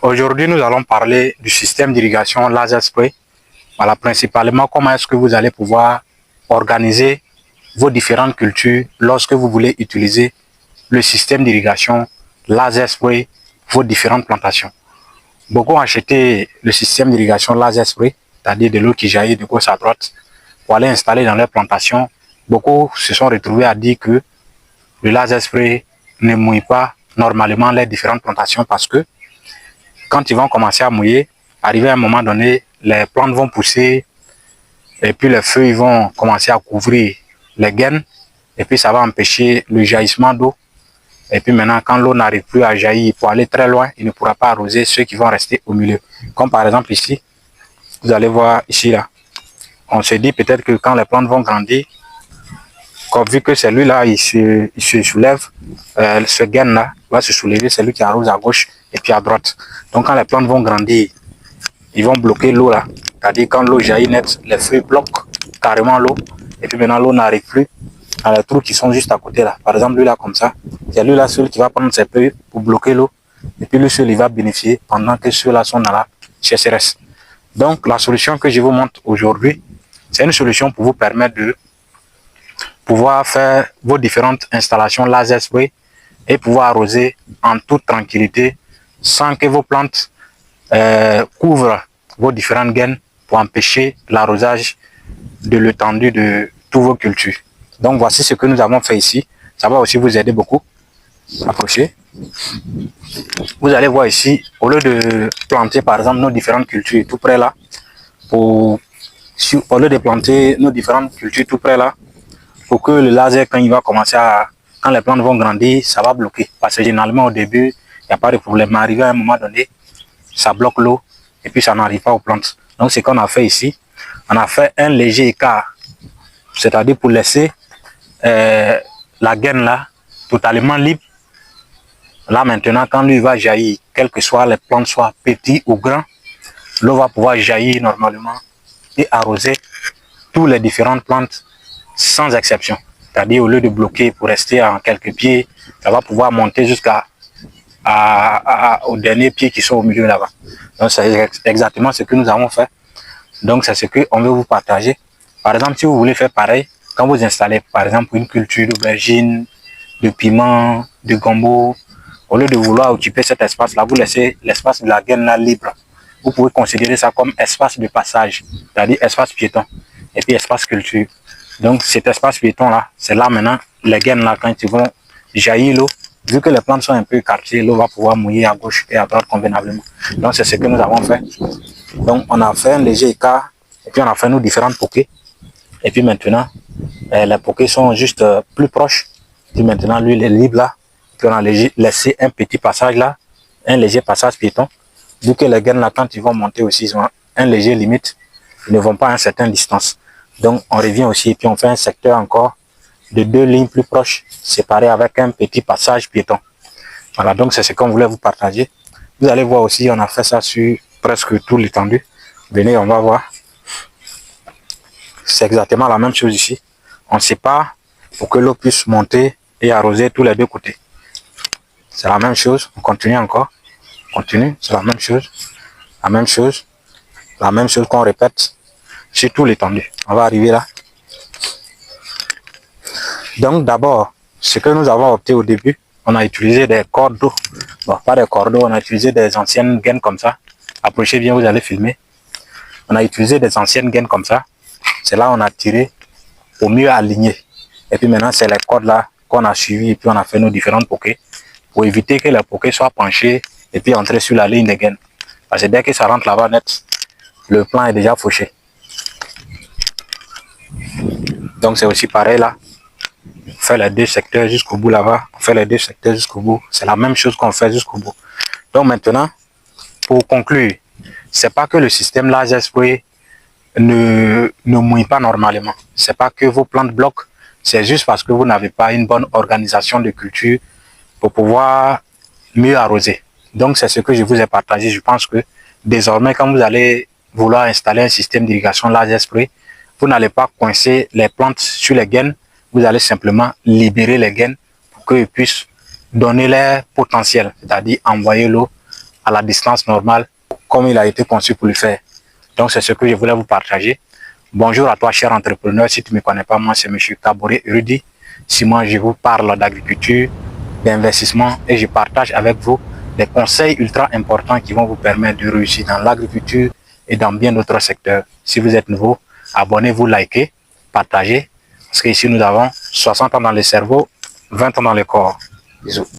Aujourd'hui, nous allons parler du système d'irrigation laser spray. Voilà, principalement, comment est-ce que vous allez pouvoir organiser vos différentes cultures lorsque vous voulez utiliser le système d'irrigation laser spray pour vos différentes plantations. Beaucoup ont acheté le système d'irrigation laser spray, c'est-à-dire de l'eau qui jaillit de gauche à droite, pour aller installer dans leurs plantations. Beaucoup se sont retrouvés à dire que le laser spray ne mouille pas normalement les différentes plantations parce que quand ils vont commencer à mouiller, arrivé à un moment donné, les plantes vont pousser et puis les feuilles vont commencer à couvrir les gaines et puis ça va empêcher le jaillissement d'eau. Et puis maintenant, quand l'eau n'arrive plus à jaillir pour aller très loin, il ne pourra pas arroser ceux qui vont rester au milieu. Comme par exemple ici, vous allez voir ici là. On se dit peut-être que quand les plantes vont grandir, comme vu que celui-là, il se soulève, ce gaine-là va se soulever, celui qui arrose à gauche et puis à droite. Donc quand les plantes vont grandir, ils vont bloquer l'eau là. C'est-à-dire quand l'eau jaillit net, les feuilles bloquent carrément l'eau. Et puis maintenant, l'eau n'arrive plus à les trous qui sont juste à côté là. Par exemple, lui là comme ça, c'est lui là seul qui va prendre ses feuilles pour bloquer l'eau. Et puis lui seul, il va bénéficier pendant que ceux-là sont dans la sécheresse. Donc la solution que je vous montre aujourd'hui, c'est une solution pour vous permettre de pouvoir faire vos différentes installations laser spray et pouvoir arroser en toute tranquillité sans que vos plantes couvrent vos différentes gaines pour empêcher l'arrosage de l'étendue de toutes vos cultures. Donc voici ce que nous avons fait ici. Ça va aussi vous aider beaucoup. Approchez. Vous allez voir ici, au lieu de planter par exemple nos différentes cultures tout près là, au lieu de planter nos différentes cultures tout près là, pour que le laser, quand il va commencer à, quand les plantes vont grandir, ça va bloquer. Parce que généralement au début, il n'y a pas de problème. Mais arrivé à un moment donné, ça bloque l'eau et puis ça n'arrive pas aux plantes. Donc ce qu'on a fait ici, on a fait un léger écart, c'est-à-dire pour laisser la gaine là totalement libre. Là maintenant, quand lui va jaillir, quelles que soient les plantes, soit petits ou grands, l'eau va pouvoir jaillir normalement et arroser toutes les différentes plantes sans exception. C'est-à-dire au lieu de bloquer pour rester en quelques pieds, ça va pouvoir monter jusqu'à aux derniers pieds qui sont au milieu là-bas. Donc c'est exactement ce que nous avons fait. Donc c'est ce qu'on veut vous partager. Par exemple, si vous voulez faire pareil, quand vous installez par exemple une culture d'aubergine, de piment, de gombo, au lieu de vouloir occuper cet espace-là, vous laissez l'espace de la gaine là libre. Vous pouvez considérer ça comme espace de passage, c'est-à-dire espace piéton et puis espace culture. Donc cet espace piéton là, c'est là maintenant les gaines là quand ils vont jaillir l'eau. Vu que les plantes sont un peu écartées, l'eau va pouvoir mouiller à gauche et à droite convenablement. Donc c'est ce que nous avons fait. Donc on a fait un léger écart et puis on a fait nos différentes poquets. Et puis maintenant, les poquets sont juste plus proches. Et maintenant, lui, il est libre là. Puis on a laissé un petit passage là, un léger passage piéton. Vu que les gaines là, quand ils vont monter aussi, ils ont un léger limite. Ils ne vont pas à une certaine distance. Donc on revient aussi et puis on fait un secteur encore de 2 lignes plus proches, séparées avec un petit passage piéton. Voilà, donc c'est ce qu'on voulait vous partager. Vous allez voir aussi, on a fait ça sur presque tout l'étendue. Venez, on va voir. C'est exactement la même chose ici. On sépare pour que l'eau puisse monter et arroser tous les deux côtés. C'est la même chose. On continue encore. On continue, c'est la même chose. La même chose. La même chose qu'on répète sur tout l'étendue. On va arriver là. Donc d'abord, ce que nous avons opté au début, on a utilisé des cordeaux. Bon, pas des cordeaux, on a utilisé des anciennes gaines comme ça. Approchez bien, vous allez filmer. On a utilisé des anciennes gaines comme ça. C'est là on a tiré au mieux aligné. Et puis maintenant, c'est les cordes là qu'on a suivi et puis on a fait nos différentes poquets pour éviter que les poquets soient penchés et puis entrer sur la ligne des gaines. Parce que dès que ça rentre là-bas net, le plan est déjà fauché. Donc c'est aussi pareil là. On fait les deux secteurs jusqu'au bout là-bas. On fait les deux secteurs jusqu'au bout. C'est la même chose qu'on fait jusqu'au bout. Donc maintenant, pour conclure, c'est pas que le système laser spray ne mouille pas normalement. C'est pas que vos plantes bloquent. C'est juste parce que vous n'avez pas une bonne organisation de culture pour pouvoir mieux arroser. Donc c'est ce que je vous ai partagé. Je pense que désormais, quand vous allez vouloir installer un système d'irrigation laser spray, vous n'allez pas coincer les plantes sur les gaines. Vous allez simplement libérer les gaines pour qu'elles puissent donner leur potentiel, c'est-à-dire envoyer l'eau à la distance normale, comme il a été conçu pour le faire. Donc, c'est ce que je voulais vous partager. Bonjour à toi, cher entrepreneur. Si tu ne me connais pas, moi, c'est M. Kaboré Rudy. Simon, je vous parle d'agriculture, d'investissement et je partage avec vous des conseils ultra importants qui vont vous permettre de réussir dans l'agriculture et dans bien d'autres secteurs. Si vous êtes nouveau, abonnez-vous, likez, partagez. Parce qu'ici, nous avons 60 ans dans le cerveau, 20 ans dans le corps. Bisous.